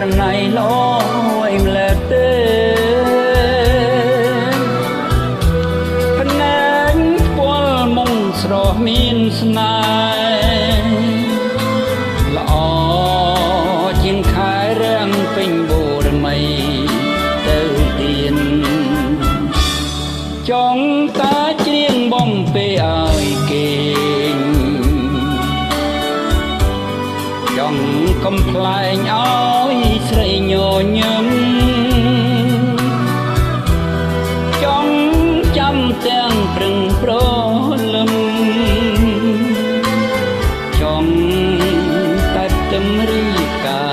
រណៃលយម្លែទេភ្នែកពលមុំស្រស់មានស្នេហ៍ល្អជាងខែរាំងពេញបូរមីទៅទៀនចង់តាច្រៀងបំពេឲ្យគេចង់កំប្លែងឲ្យស្រីញញឹមចង់ចាំទាំងព្រឹងប្រលឹមចង់តែទឹមរីកា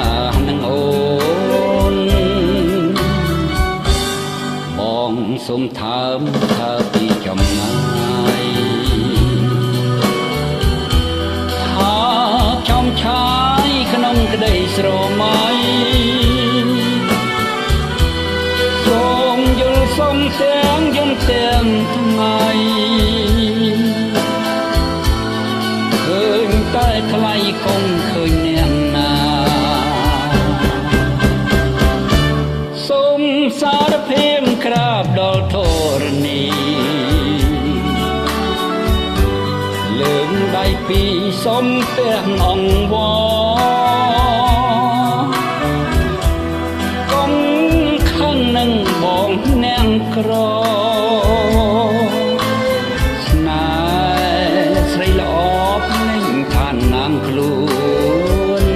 នឹងអូនបងសុំថើមថាពីចំណាយថាចំឆាយក្នុងក្តីស្រមៃសូមយល់សុំទាំងយំទាំងថ្ងៃឃើញតែថ្លៃគង់ឃើញអ្នកណាសូមសារភាពក្រាបដល់ធរណីលើកដៃពីសុំទាំងអង្វរកុំខឹងនឹងបងអ្នកក្រស្នេហ៍ស្រីល្អភ្លេងឋាននាងខ្លួន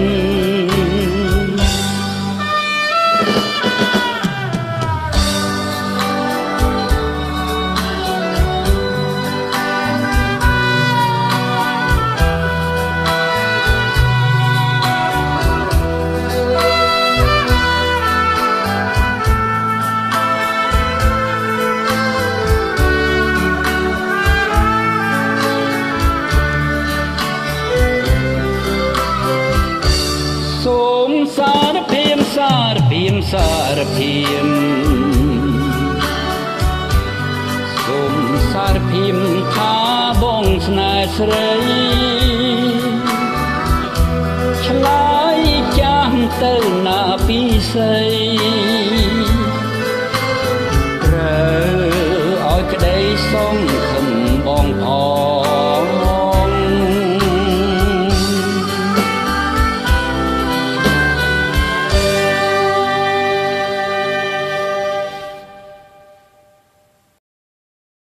សារភាពសារភាពសារភាពសូមសារភាពថាបងស្នេហ៍ស្រីឆ្លើយចាំទៅណាពីស្រី